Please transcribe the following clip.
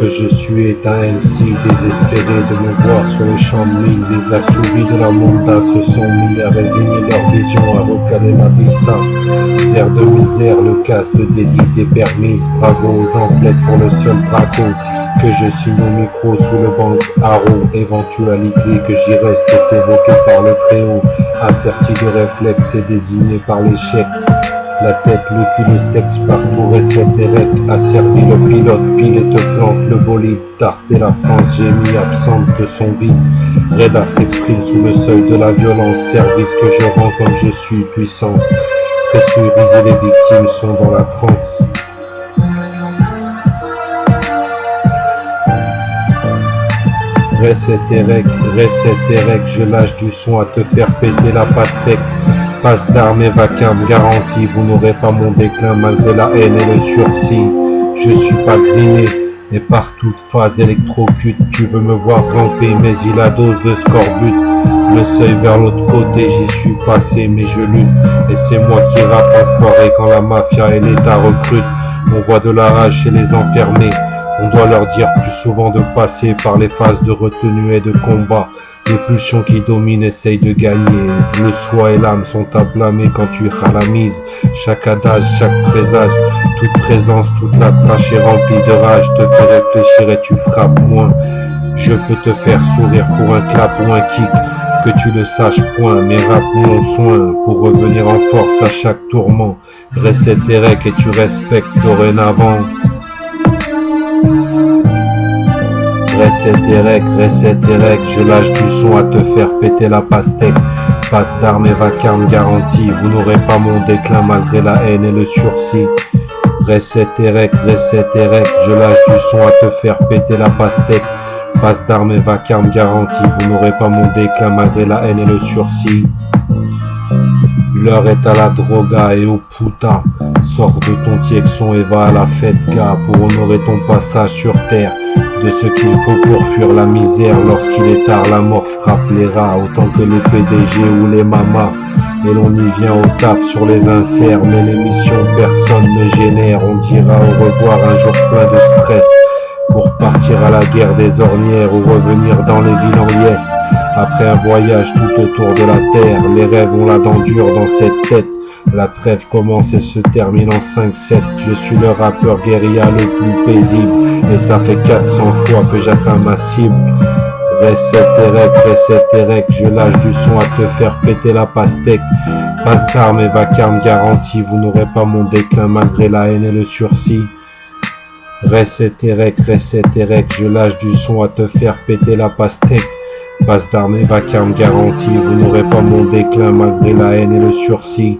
que je suis est un MC désespéré de me voir sur les champs de mine. Les assouvis de la monda se sont mis à résigner leur vision, à recaler la vista. Terre de misère, le casse de dédite est permise. Bravo aux emplettes pour le seul braco que je signe au micro sous le banc haro. Éventualité que j'y reste est évoquée par le Très-Haut, asserti de réflexe et désigné par l'échec. La tête, le cul, le sexe, parcours et cet érec asservi le pilote, pile et te plante le bolide. Tarte et la France gémit, absente de son vide. Reda s'exprime sous le seuil de la violence, service que je rends comme je suis, puissance. Pressurisés, les victimes sont dans la transe. Recette Erec, je lâche du son à te faire péter la pastèque. Passe d'armes et vacarme garantie, vous n'aurez pas mon déclin malgré la haine et le sursis. Je suis pas griné, et par toute phase électrocute, tu veux me voir ramper, mais il a dose de scorbut. Le seuil vers l'autre côté, j'y suis passé, mais je lutte, et c'est moi qui rappe enfoiré quand la mafia et l'État recrutent. On voit de la rage chez les enfermés, on doit leur dire plus souvent de passer par les phases de retenue et de combat. Les pulsions qui dominent essayent de gagner. Le soi et l'âme sont à blâmer quand tu ralamises. Chaque adage, chaque présage, toute présence, toute la trachée remplie de rage te fait réfléchir et tu frappes moins. Je peux te faire sourire pour un clap ou un kick, que tu le saches point, mais rappelons soin pour revenir en force à chaque tourment. Recette Erec et tu respectes dorénavant. Recette Erec, je lâche du son à te faire péter la pastèque. Passe d'armes et vacarme garantie, vous n'aurez pas mon déclin malgré la haine et le sursis. Recette Erec, je lâche du son à te faire péter la pastèque. Passe d'armes et vacarme garantie, vous n'aurez pas mon déclin malgré la haine et le sursis. L'heure est à la droga et au puta. Sors de ton tiexon et va à la fête gars pour honorer ton passage sur terre. De ce qu'il faut pour fuir la misère lorsqu'il est tard, la mort frappe les rats autant que les PDG ou les mamas. Et l'on y vient au taf sur les inserts, mais l'émission personne ne génère. On dira au revoir un jour plein de stress pour partir à la guerre des ornières ou revenir dans les villes en liesse. Après un voyage tout autour de la terre, les rêves ont la dent dure dans cette tête. La trêve commence et se termine en 5-7. Je suis le rappeur guérilla le plus paisible, et ça fait 400 fois que j'atteins ma cible. Recette Erec, je lâche du son à te faire péter la pastèque. Passe d'armes et vacarme garantie, vous n'aurez pas mon déclin malgré la haine et le sursis. Recette Erec, je lâche du son à te faire péter la pastèque. Passe d'armes et vacarme garantie, vous n'aurez pas mon déclin malgré la haine et le sursis.